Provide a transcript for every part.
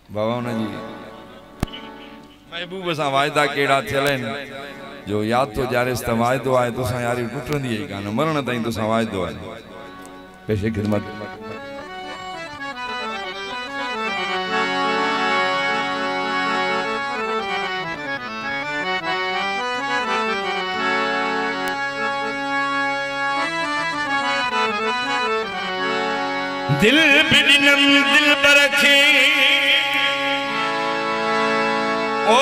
बाबा उन्हें महबूब सा वायदा केड़ा थियलन जो याद तो जारे वायदो आए तो यारी टुटंदी है कान मरण ताई तो वायदो है पेशे खिदमत दिल बिनम दिल बरखे ओ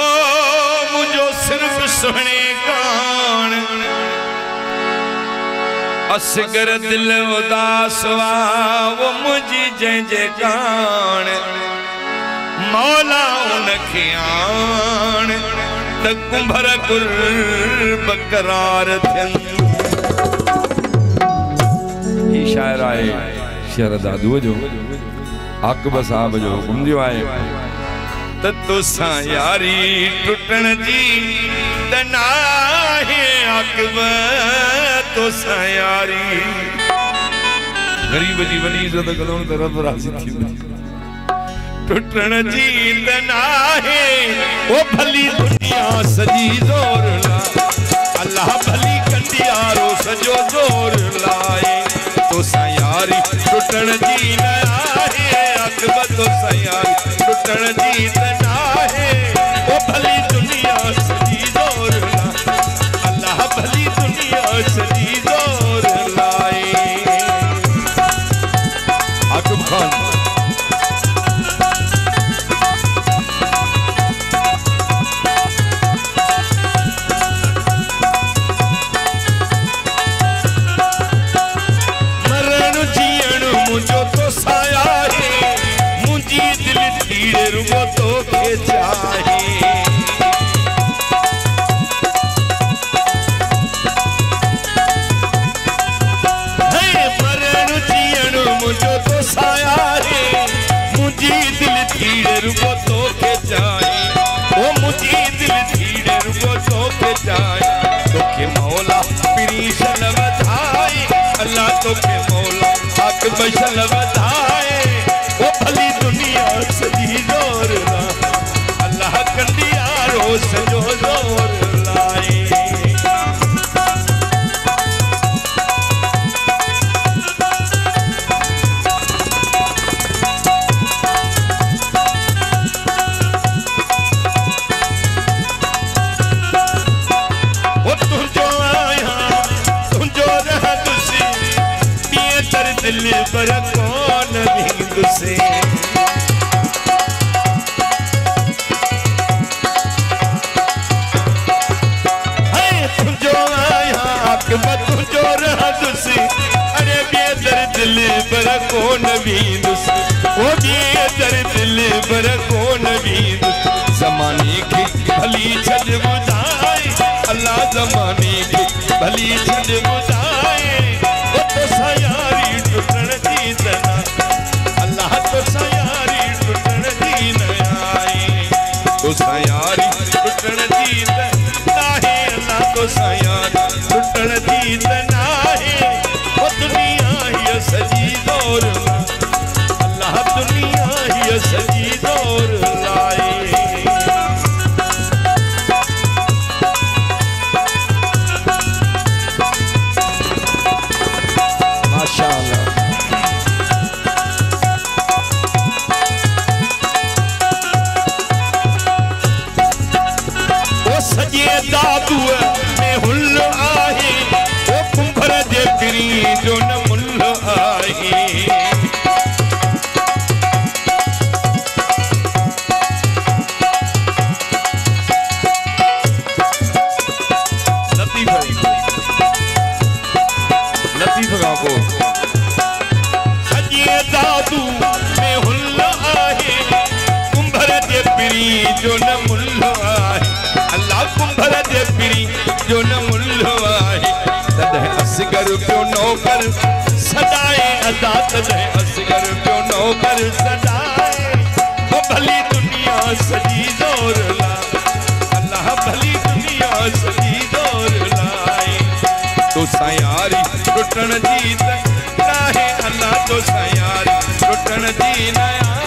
मुझो सिर्फ सुने कान असगर दिल उदास वा वो मुझी जंजे कान मौला उनखे आन त कुंभर कुर्ब करार थियन। ही शायर आए शेर दादू जो अकबर साहब जो हुकुम दियो आए तुसा यारी टुटन जी तना है अकबर तुसा यारी गरीब जी वनी इज्जत कदों तरफ राजी थी टुटन जी तना है वो भली दुनिया सजी जोर ला अल्लाह भली कंडियारो सजो जोर लाए तुसा यारी टुटन जी नया है अकबर तुसा यारी टुटन जी तना है वो भली दुनिया सजी जोर ला अल्लाह भली दुनिया सजी जोर लाए। आकुब खान रुको तो के चाहे मरण जियण मुझो तो साया रे मुझी दिल थीड़े रुको तो के चाहे ओ मुझी दिल थीड़े रुको तो के चाहे तो के मौला परीशन बधाए अल्लाह तो के मौला हक बशल बधाए वो भली दुनिया सजी जोर ला अल्लाह कंडियारो सजो जोर लाए। वो तुम जो आया तुम जो रहा तुसी पिए तर दिल पर कौन भी तुसे तू जो रहा तुसी अरे बेदर दिल पर कौन भी दुसी वो बेदर दिल पर कौन भी दुसी जमाने की भली छद बुझाए अल्लाह जमाने की भली छद बुझाए वो तो सयारी टुटन दी तना अल्लाह तो सयारी टुटन दी न आए तो सयारी टुटन दी तना है अल्लाह तो सयारी टुटन दी तना है वो दुनिया ही सजी जोर अल्लाह दुनिया ही सजी जोर लाए। माशाअल्लाह वो सजे दादू में हुल आहे वो कुंभर जे फिरी जो न मुल आहे लतीफ को सजे दादू में हुल आहे कुंभर जे फिरी जो न मुल आहे अल्लाह कुंभर जे फिरी जो न मुल आहे तदह असगर प्यो नौकर सदाए अदा तदह असगर प्यो नौकर सदाए वो भली दुनिया सजी जोर ला अल्लाह भली दुनिया सजी जोर लाए तो सयारी टुटन जी ना है अल्लाह तो सयारी टुटन जी नया